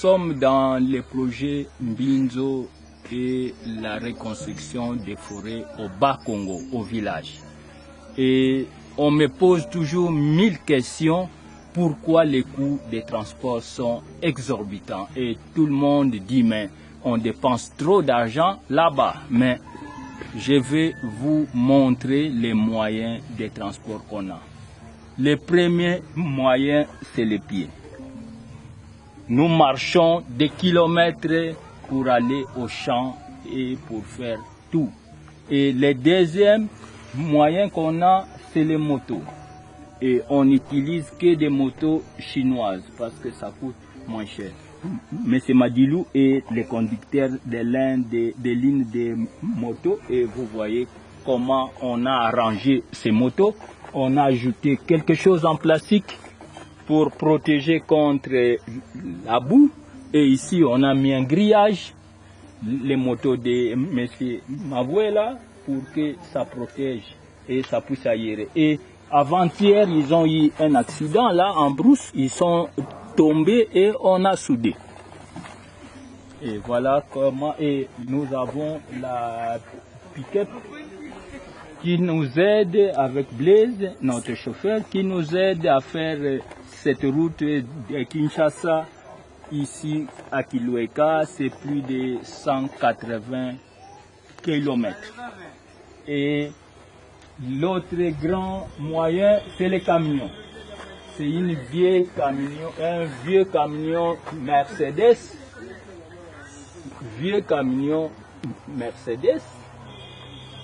sommes dans le projet Mbinzo et la reconstruction des forêts au Bas-Congo, au village. Et on me pose toujours 1000 questions. Pourquoi les coûts des transports sont exorbitants? Et tout le monde dit, mais on dépense trop d'argent là-bas. Mais je vais vous montrer les moyens de transport qu'on a. Le premier moyen, c'est les pieds. Nous marchons des kilomètres pour aller au champ et pour faire tout. Et le deuxième moyen qu'on a, c'est les motos. Et on n'utilise que des motos chinoises parce que ça coûte moins cher. M. Madilou est le conducteur de l'une des lignes de motos et vous voyez comment on a arrangé ces motos. On a ajouté quelque chose en plastique pour protéger contre la boue. Et ici, on a mis un grillage, les motos de M. Mavouela, pour que ça protège et ça puisse aérer. Et avant-hier, ils ont eu un accident là en brousse, ils sont tombés et on a soudé. Et voilà comment, et nous avons la pick-up qui nous aide avec Blaise, notre chauffeur, qui nous aide à faire cette route de Kinshasa ici à Kiloueka, c'est plus de 180 km. Et l'autre grand moyen, c'est les camions. C'est un vieux camion Mercedes,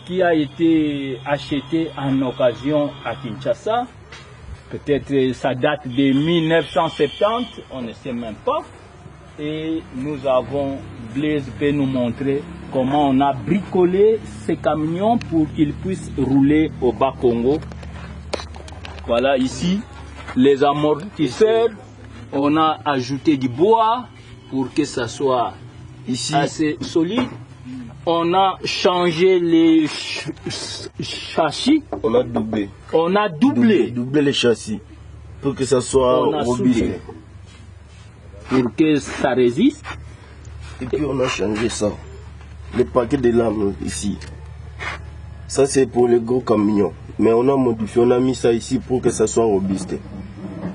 qui a été acheté en occasion à Kinshasa. Peut-être ça date de 1970, on ne sait même pas. Et nous avons, Blaise peut nous montrer comment on a bricolé ces camions pour qu'ils puissent rouler au Bas-Congo. Voilà ici, les amortisseurs, on a ajouté du bois pour que ça soit ici assez solide. On a changé les châssis. On a doublé. On a doublé les châssis pour que ça soit robuste. Pour que ça résiste. Et puis on a changé ça. Les paquets de lames ici. Ça c'est pour les gros camions. Mais on a modifié, on a mis ça ici pour que ça soit robuste.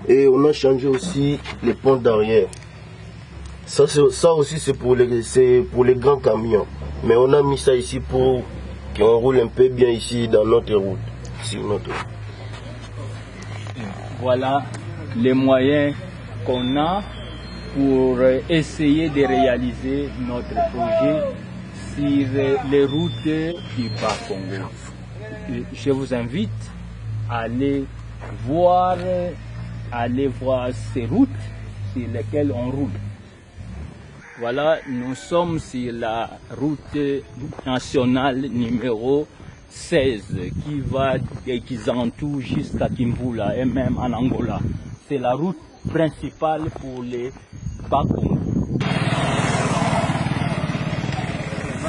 Et on a changé aussi les ponts d'arrière. Ça aussi c'est pour les grands camions. Mais on a mis ça ici pour qu'on roule un peu bien ici dans notre route. Voilà les moyens qu'on a pour essayer de réaliser notre projet sur les routes du Bas-Congo. Je vous invite à aller voir ces routes sur lesquelles on roule. Voilà, nous sommes sur la route nationale numéro 16 qui va de Kizantou jusqu'à Kimvula et même en Angola. C'est la route principale pour les Bas-Congo.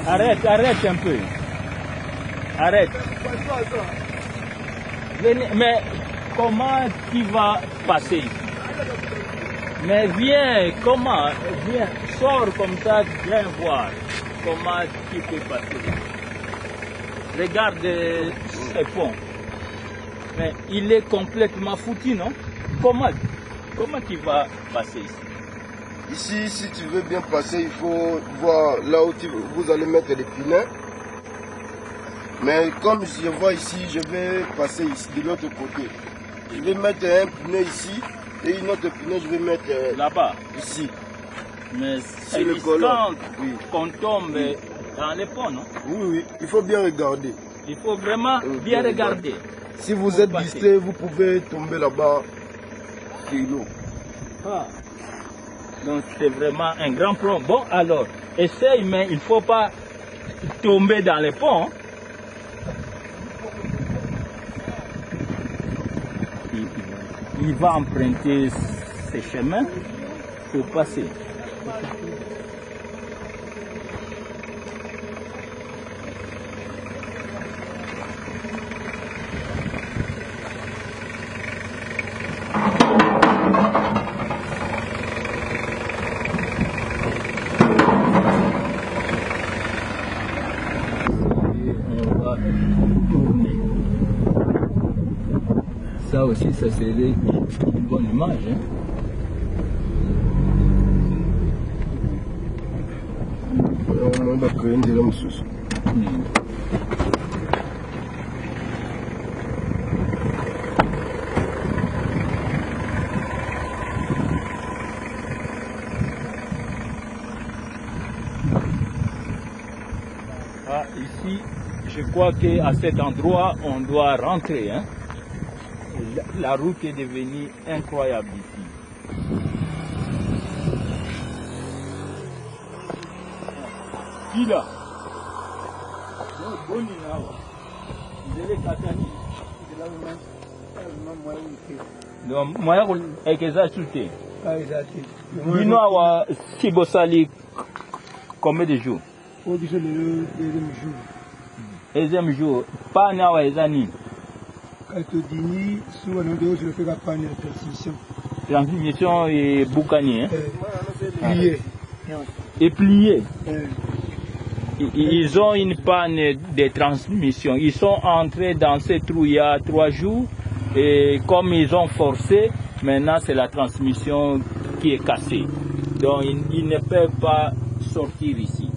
Arrête un peu. Arrête. Venez, mais comment tu vas passer ici? Mais viens, comment? Viens, sors comme ça, viens voir comment tu peux passer. Regarde ce pont. Mais il est complètement foutu, non? Comment tu vas passer ici? Ici, si tu veux bien passer, il faut voir là où vous allez mettre les pinets. Mais comme je vois ici, je vais passer ici de l'autre côté. Je vais mettre un pneu ici et une autre pneu, je vais mettre là-bas. Ici. Mais c'est risquant qu'on tombe dans les ponts, non? Oui, il faut bien regarder. Il faut vraiment bien regarder. Si vous êtes distrait, vous pouvez tomber là-bas sur l'eau. Ah. Donc c'est vraiment un grand problème. Bon alors, essaye, mais il ne faut pas tomber dans les ponts. Il va emprunter ces chemins pour passer. Ça aussi, ça serait une bonne image. Hein? On va créer une langue sous. Ici, je crois qu'à cet endroit, on doit rentrer. Hein? La route est devenue incroyable ici. Qui là? Donc, moi, je Dino awa Sibosali combien de jours? Deuxième jour. Pas nawa ezani. Transmission et boucanier. Plié. Et plié. Ils ont une panne de transmission. Ils sont entrés dans ce trou il y a 3 jours. Et comme ils ont forcé, maintenant c'est la transmission qui est cassée. Donc ils ne peuvent pas sortir ici.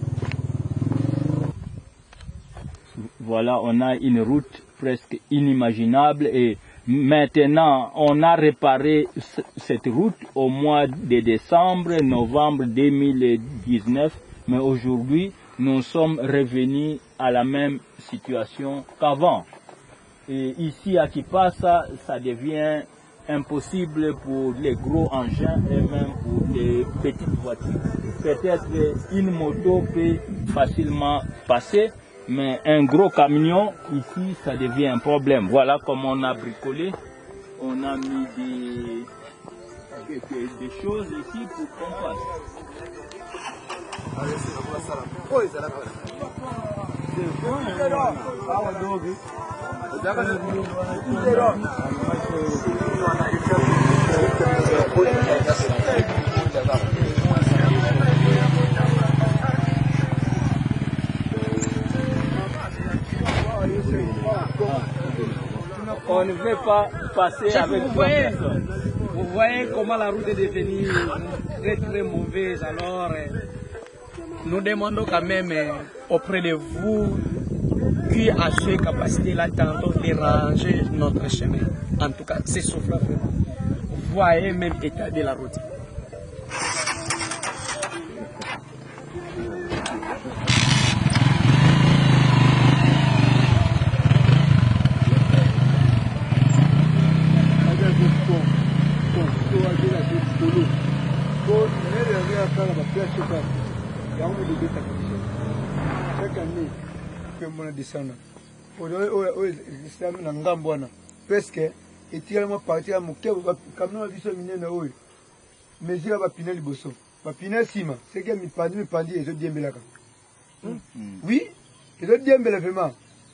Voilà, on a une route presque inimaginable et maintenant on a réparé cette route au mois de décembre, novembre 2019, mais aujourd'hui nous sommes revenus à la même situation qu'avant. Et ici à Kipasa, ça devient impossible pour les gros engins et même pour les petites voitures. Peut-être une moto peut facilement passer, mais un gros camion, ici, ça devient un problème. Voilà comment on a bricolé. On a mis des choses ici pour qu'on passe. On ne veut pas passer avec personne. Vous voyez comment la route est devenue très très mauvaise. Alors, nous demandons quand même auprès de vous qui a cette capacité-là tantôt de ranger notre chemin. En tout cas, c'est souffrant vraiment. Vous voyez même l'état de la route. Presque etialement parti à mon cœur, comme nous avons vu ce mais il y a un pinel bosso. Un pinel sima, c'est que mes pandis et je dis belaka. Oui, et je dis vraiment.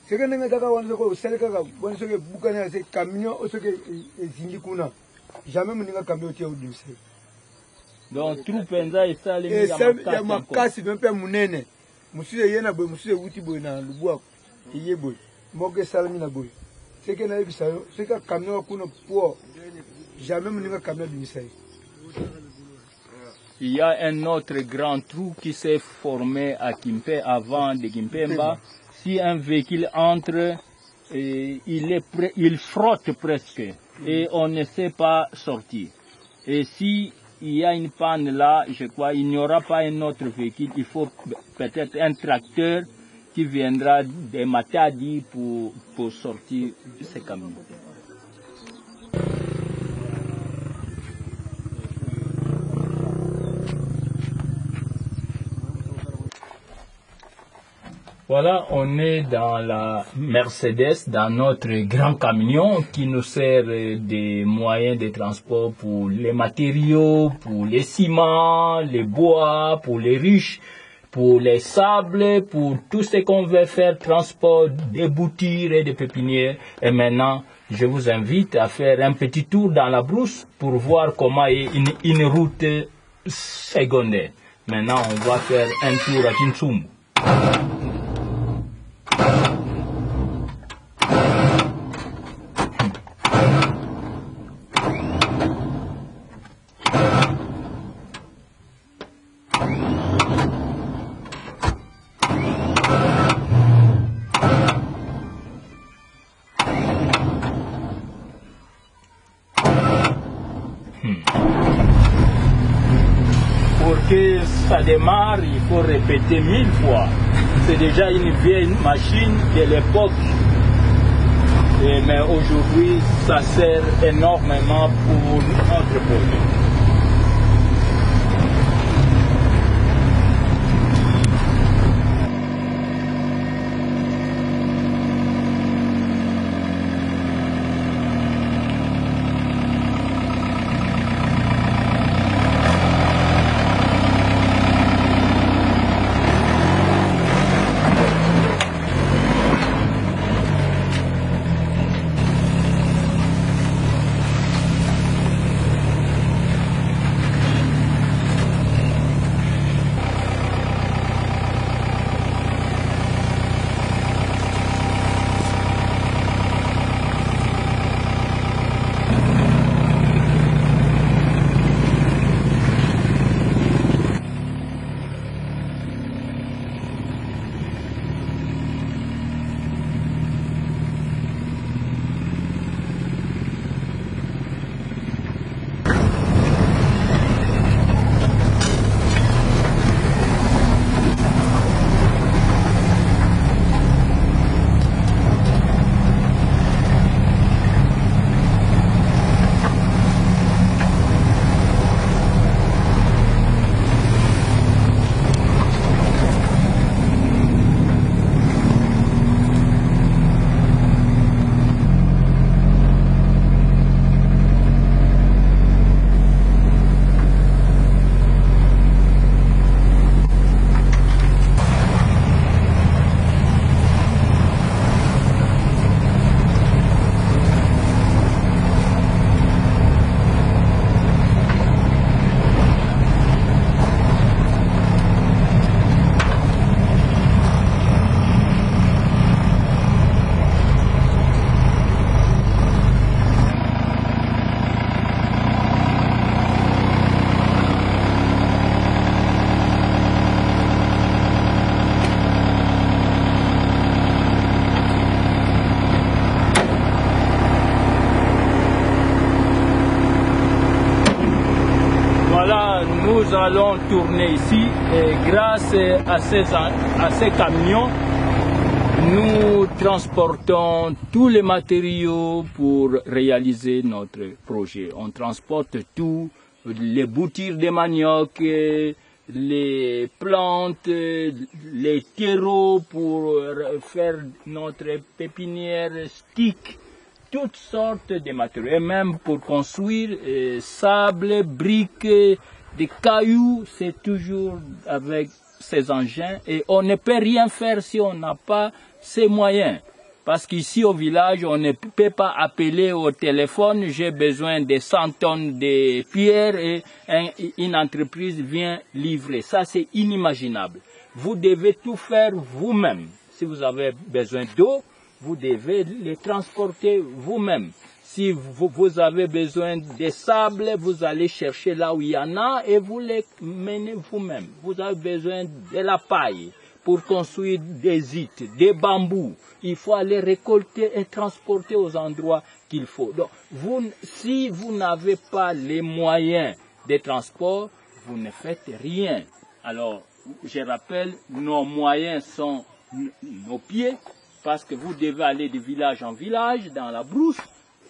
C'est que nous avons vu que c'est que boucané, c'est camion, ou ce que zingikuna. Jamais mon camion qui est au lycée. Donc, tout penza et ça, les y a ma casse, même pas mon aîné. Monsieur Yena Boy, monsieur Wutiboy, na le bois, il est boy. Mogue Salamina Boy. C'est que nous c'est que camion qu'on pour jamais mon camion du lycée. Il y a un autre grand trou qui s'est formé à Kimpe avant de Kimpemba. Si un véhicule entre, il frotte presque et on ne sait pas sortir. Et si il y a une panne là, je crois, il n'y aura pas un autre véhicule. Il faut peut-être un tracteur qui viendra de Matadi pour sortir ces camions. Voilà, on est dans la Mercedes, dans notre grand camion qui nous sert des moyens de transport pour les matériaux, pour les ciments, les bois, pour les riches, pour les sables, pour tout ce qu'on veut faire, transport des boutures et des pépinières. Et maintenant, je vous invite à faire un petit tour dans la brousse pour voir comment est une route secondaire. Maintenant, on va faire un tour à Kinsumbu. ça démarre, il faut répéter 1000 fois. C'est déjà une vieille machine de l'époque. Mais aujourd'hui, ça sert énormément pour notre projet. Nous allons tourner ici et grâce à ces camions, nous transportons tous les matériaux pour réaliser notre projet. On transporte tout, les boutures de manioc, les plantes, les terreaux pour faire notre pépinière stick, toutes sortes de matériaux. Et même pour construire sable, briques, des cailloux, c'est toujours avec ces engins et on ne peut rien faire si on n'a pas ces moyens. Parce qu'ici au village, on ne peut pas appeler au téléphone, j'ai besoin de 100 tonnes de pierres et une entreprise vient livrer. Ça, c'est inimaginable. Vous devez tout faire vous-même. Si vous avez besoin d'eau, vous devez les transporter vous-même. Si vous avez besoin de sable, vous allez chercher là où il y en a et vous les menez vous-même. Vous avez besoin de la paille pour construire des zites, des bambous. Il faut aller récolter et transporter aux endroits qu'il faut. Donc, si vous n'avez pas les moyens de transport, vous ne faites rien. Alors, je rappelle, nos moyens sont nos pieds, parce que vous devez aller de village en village, dans la brousse,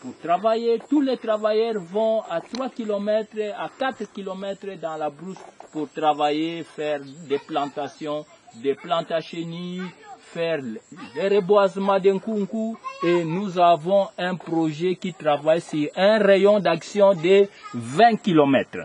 pour travailler. Tous les travailleurs vont à 3 km, à 4 km dans la brousse pour travailler, faire des plantations, des plantes à chenilles, faire les reboisements d'un kunku. Et nous avons un projet qui travaille sur un rayon d'action de 20 km.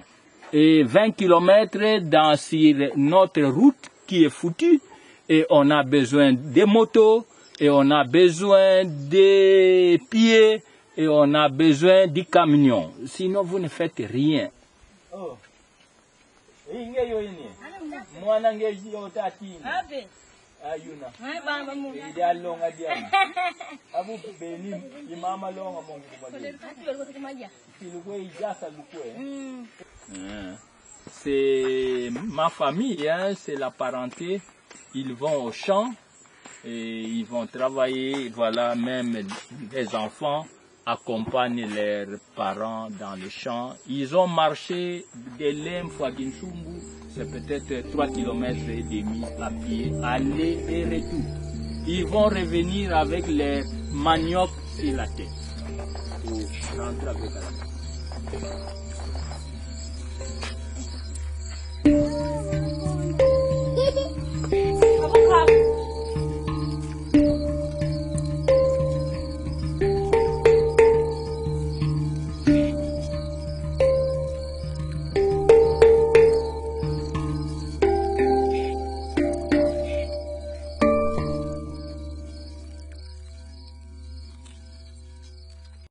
Et 20 km sur notre route qui est foutue. Et on a besoin des motos, et on a besoin des pieds, et on a besoin du camion. Sinon, vous ne faites rien. Oh. C'est ma famille, hein, c'est la parenté. Ils vont au champ et ils vont travailler, voilà, même les enfants accompagnent leurs parents dans les champs. Ils ont marché de Lemfou à Kinsumbu, c'est peut-être 3 km et demi à pied, aller et retour. Ils vont revenir avec les manioc sur la tête pour rentrer avec la